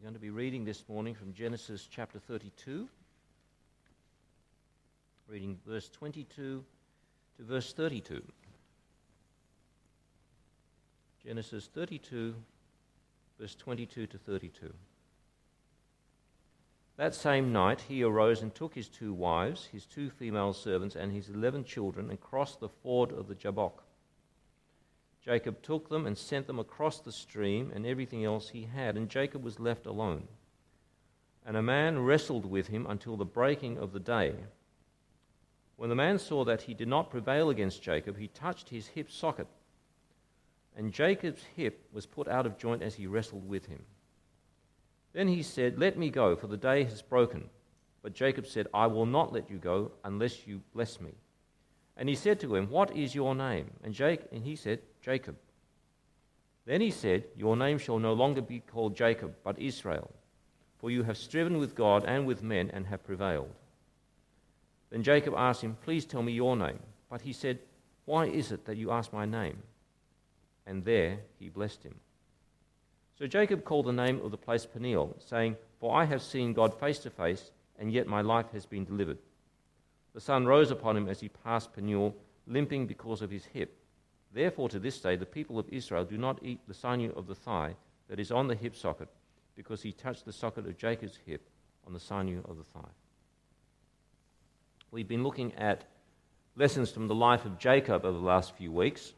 We're going to be reading this morning from Genesis chapter 32, reading verse 22 to verse 32. Genesis 32, verse 22 to 32. That same night he arose and took his 2 wives, his 2 female servants, and his 11 children, and crossed the ford of the Jabbok. Jacob took them and sent them across the stream and everything else he had, and Jacob was left alone. And a man wrestled with him until the breaking of the day. When the man saw that he did not prevail against Jacob, he touched his hip socket, and Jacob's hip was put out of joint as he wrestled with him. Then he said, "Let me go, for the day has broken." But Jacob said, "I will not let you go unless you bless me." And he said to him, "What is your name?" And he said, "Jacob." Then he said, "Your name shall no longer be called Jacob, but Israel, for you have striven with God and with men and have prevailed." Then Jacob asked him, "Please tell me your name." But he said, "Why is it that you ask my name?" And there he blessed him. So Jacob called the name of the place Peniel, saying, "For I have seen God face to face, and yet my life has been delivered." The sun rose upon him as he passed Peniel, limping because of his hip. Therefore to this day the people of Israel do not eat the sinew of the thigh that is on the hip socket, because he touched the socket of Jacob's hip on the sinew of the thigh. We've been looking at lessons from the life of Jacob over the last few weeks,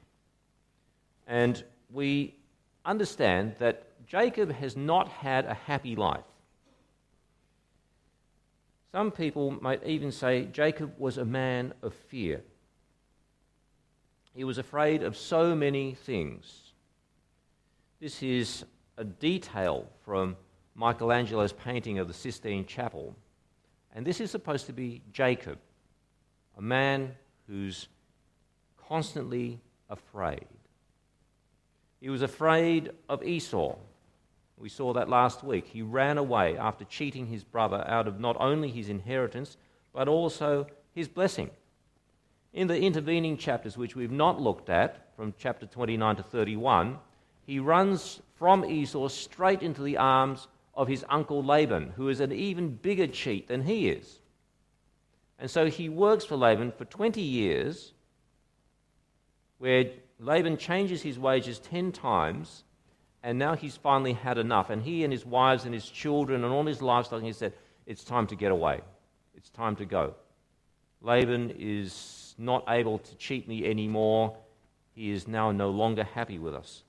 and we understand that Jacob has not had a happy life. Some people might even say Jacob was a man of fear. He was afraid of so many things. This is a detail from Michelangelo's painting of the Sistine Chapel. And this is supposed to be Jacob, a man who's constantly afraid. He was afraid of Esau. We saw that last week. He ran away after cheating his brother out of not only his inheritance, but also his blessing. In the intervening chapters, which we've not looked at, from chapter 29 to 31, he runs from Esau straight into the arms of his uncle Laban, who is an even bigger cheat than he is. And so he works for Laban for 20 years, where Laban changes his wages 10 times, and now he's finally had enough. And he and his wives and his children and all his livestock, he said, "It's time to get away. It's time to go. Laban is not able to cheat me anymore. He is now no longer happy with us."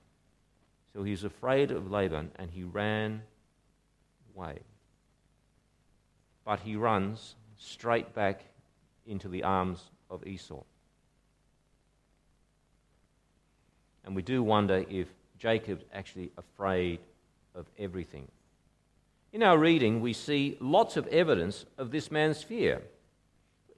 So he's afraid of Laban, and he ran away. But he runs straight back into the arms of Esau. And we do wonder if Jacob's actually afraid of everything. In our reading, we see lots of evidence of this man's fear.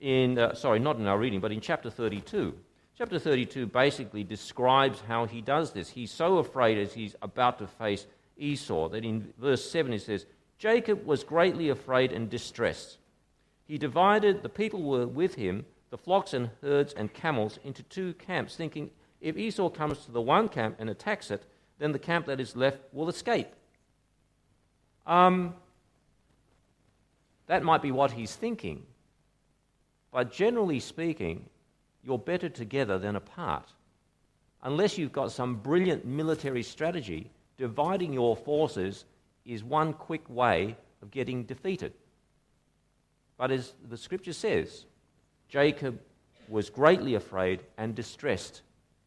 Not in our reading, but in chapter 32. Chapter 32 basically describes how he does this. He's so afraid as he's about to face Esau that in verse 7 it says, "Jacob was greatly afraid and distressed. He divided the people who were with him, the flocks and herds and camels, into 2 camps, thinking, if Esau comes to the one camp and attacks it, then the camp that is left will escape." That might be what he's thinking. But generally speaking, you're better together than apart. Unless you've got some brilliant military strategy, dividing your forces is one quick way of getting defeated. But as the scripture says, Jacob was greatly afraid and distressed.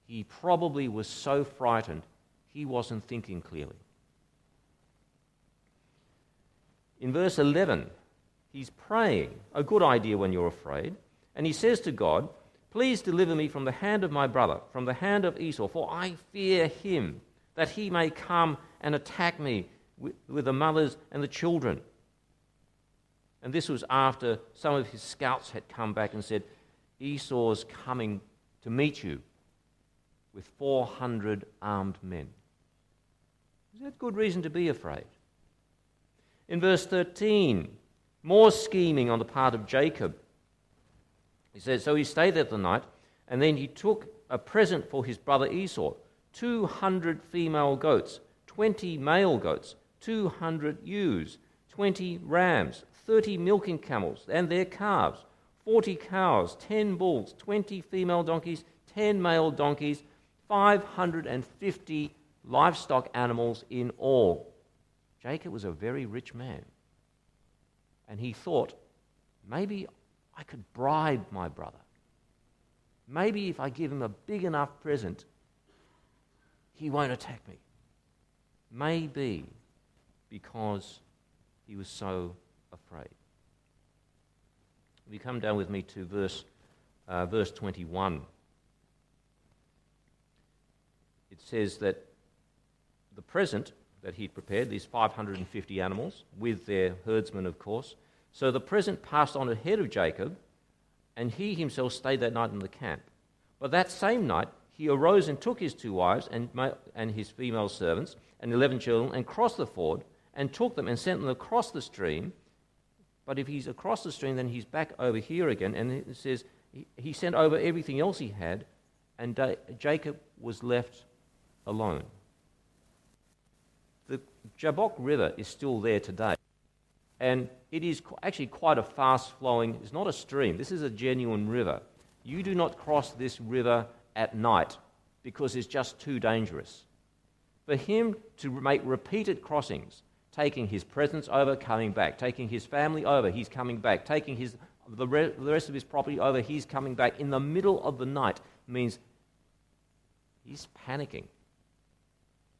He probably was so frightened, he wasn't thinking clearly. In verse 11, he's praying, a good idea when you're afraid, and he says to God, "Please deliver me from the hand of my brother, from the hand of Esau, for I fear him, that he may come and attack me with the mothers and the children." And this was after some of his scouts had come back and said, "Esau's coming to meet you with 400 armed men." Is that good reason to be afraid? In verse 13, more scheming on the part of Jacob. He says, "So he stayed there the night, and then he took a present for his brother Esau, 200 female goats, 20 male goats, 200 ewes, 20 rams, 30 milking camels and their calves, 40 cows, 10 bulls, 20 female donkeys, 10 male donkeys, 550 livestock animals in all. Jacob was a very rich man. And he thought, maybe I could bribe my brother. Maybe if I give him a big enough present, he won't attack me. Maybe because he was so afraid. If you come down with me to verse 21, it says that the present that he'd prepared, these 550 animals, with their herdsmen, of course, so the present passed on ahead of Jacob, and he himself stayed that night in the camp. But that same night he arose and took his 2 wives and his female servants and 11 children and crossed the ford and took them and sent them across the stream. But if he's across the stream, then he's back over here again. And it says he sent over everything else he had, and Jacob was left alone. The Jabbok River is still there today. And it is actually quite a fast-flowing, it's not a stream, this is a genuine river. You do not cross this river at night because it's just too dangerous. For him to make repeated crossings, taking his presence over, coming back, taking his family over, he's coming back, taking the rest of his property over, he's coming back, in the middle of the night, means he's panicking.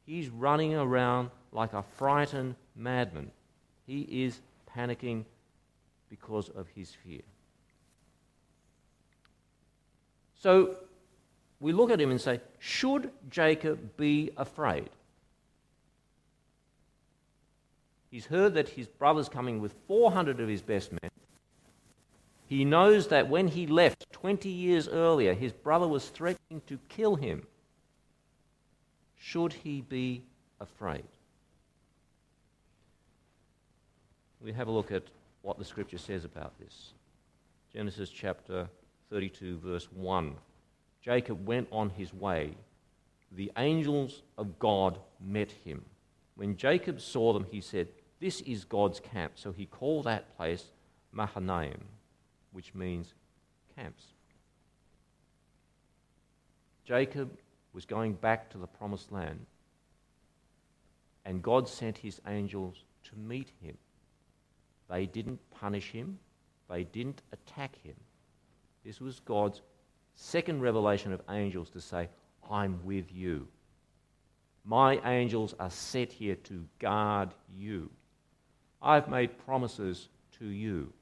He's running around like a frightened madman. He is panicking because of his fear. So we look at him and say, should Jacob be afraid? He's heard that his brother's coming with 400 of his best men. He knows that when he left 20 years earlier, his brother was threatening to kill him. Should he be afraid? We have a look at what the scripture says about this. Genesis chapter 32, verse 1. Jacob went on his way. The angels of God met him. When Jacob saw them, he said, "This is God's camp." So he called that place Mahanaim, which means camps. Jacob was going back to the promised land, and God sent his angels to meet him. They didn't punish him. They didn't attack him. This was God's second revelation of angels to say, I'm with you. My angels are set here to guard you. I've made promises to you.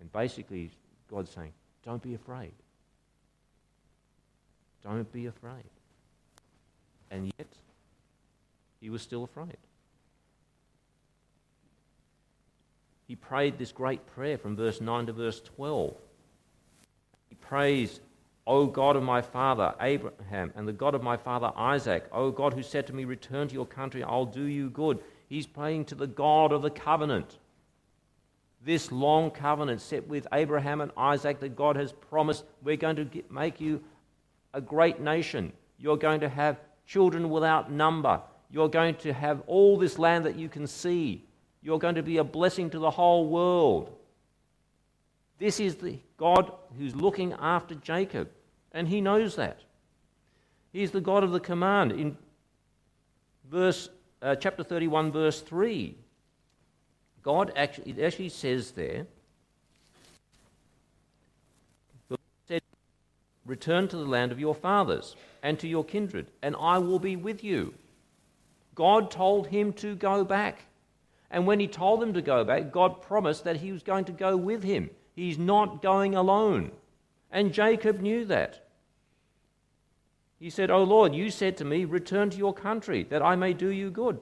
And basically, God's saying, don't be afraid. Don't be afraid. And yet, he was still afraid. He prayed this great prayer from verse 9 to verse 12. He prays, O God of my father Abraham and the God of my father Isaac, O God who said to me, return to your country, I'll do you good. He's praying to the God of the covenant. This long covenant set with Abraham and Isaac that God has promised, we're going to make you a great nation. You're going to have children without number. You're going to have all this land that you can see. You're going to be a blessing to the whole world. This is the God who's looking after Jacob, and he knows that. He's the God of the command. In chapter 31, verse 3, it actually says there, the Lord said, return to the land of your fathers and to your kindred, and I will be with you. God told him to go back. And when he told him to go back, God promised that he was going to go with him. He's not going alone. And Jacob knew that. He said, O Lord, you said to me, return to your country, that I may do you good.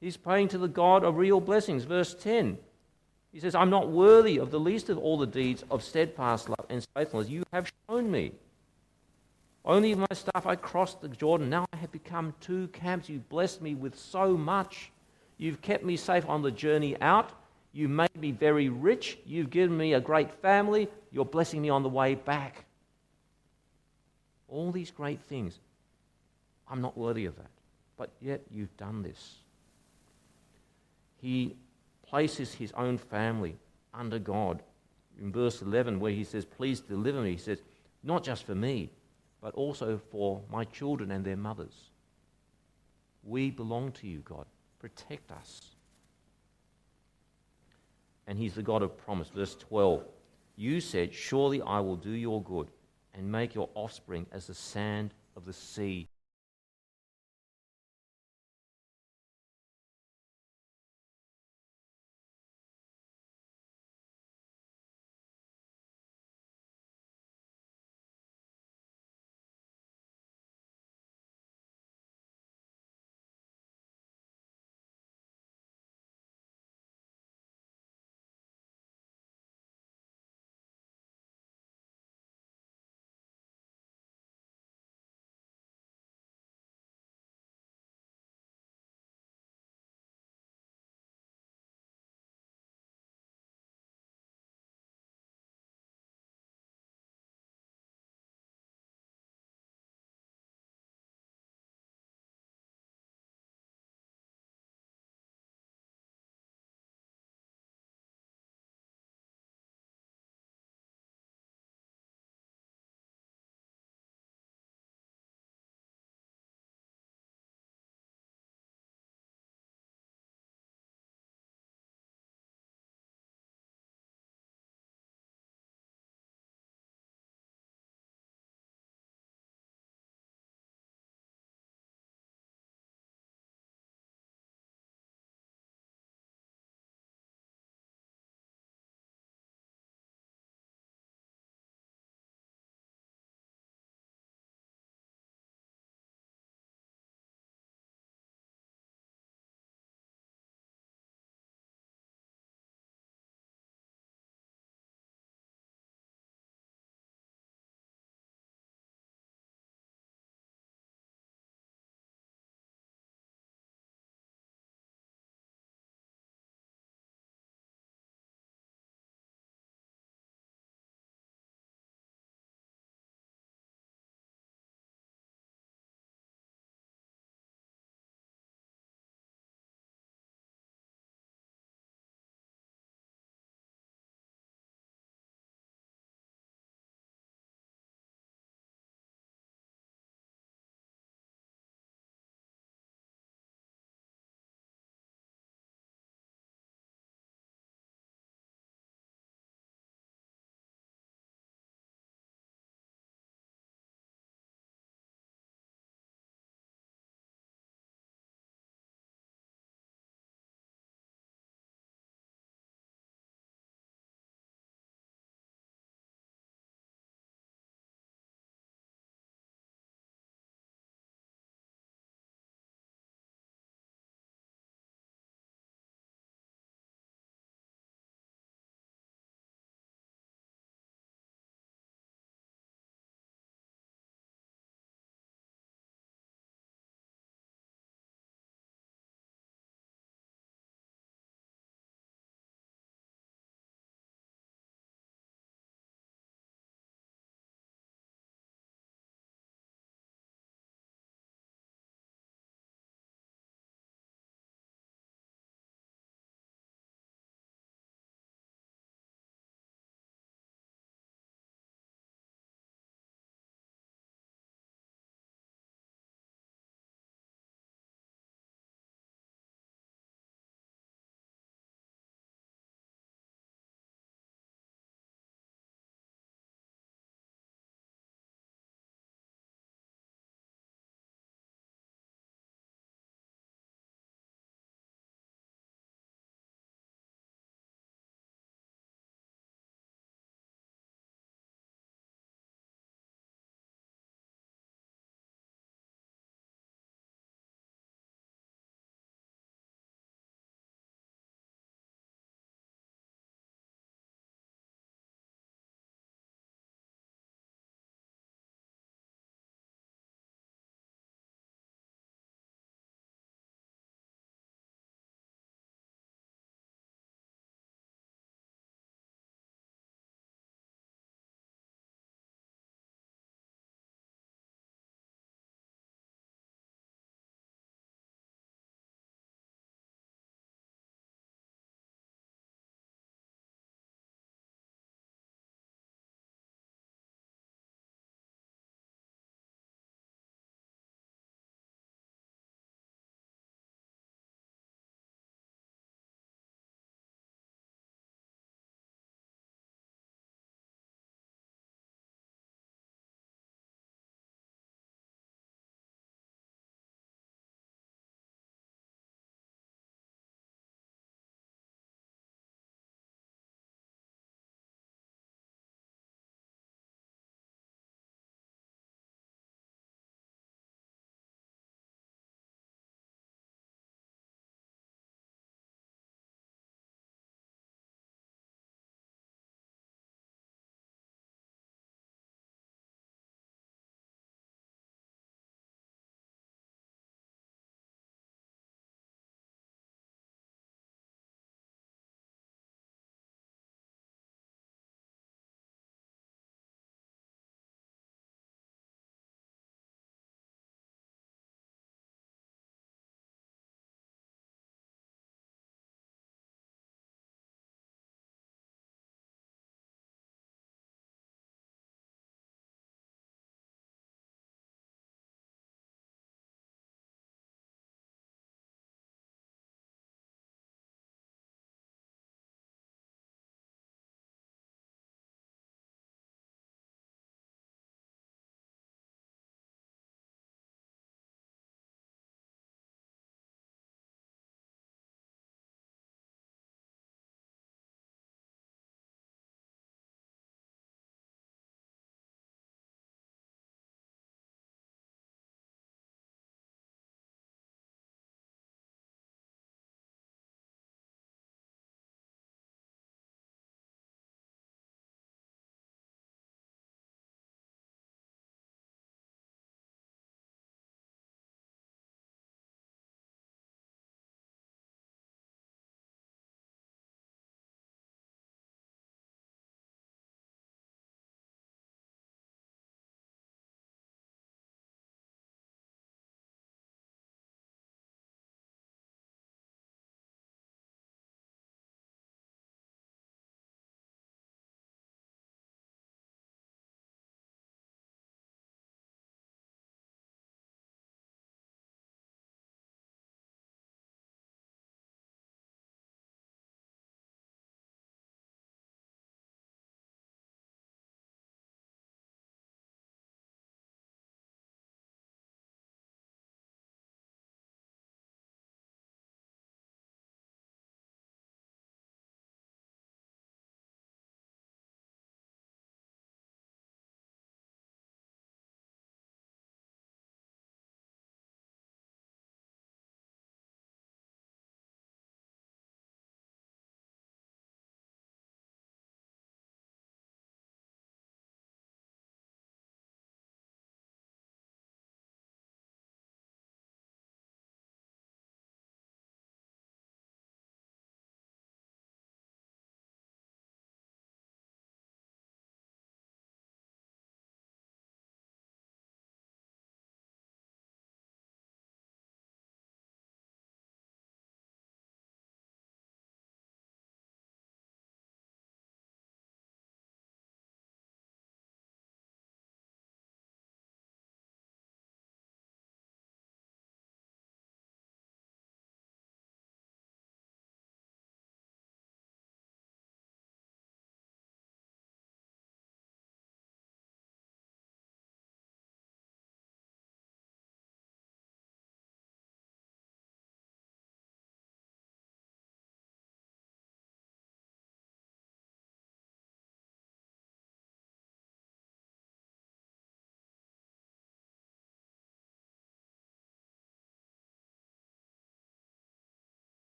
He's praying to the God of real blessings. Verse 10, he says, I'm not worthy of the least of all the deeds of steadfast love and faithfulness you have shown me. Only with my staff I crossed the Jordan. Now I have become 2 camps. You've blessed me with so much. You've kept me safe on the journey out. You've made me very rich. You've given me a great family. You're blessing me on the way back. All these great things. I'm not worthy of that. but yet you've done this. He places his own family under God. In verse 11, where he says, please deliver me, he says, not just for me, but also for my children and their mothers. We belong to you, God. Protect us. And he's the God of promise. Verse 12, you said, surely I will do your good and make your offspring as the sand of the sea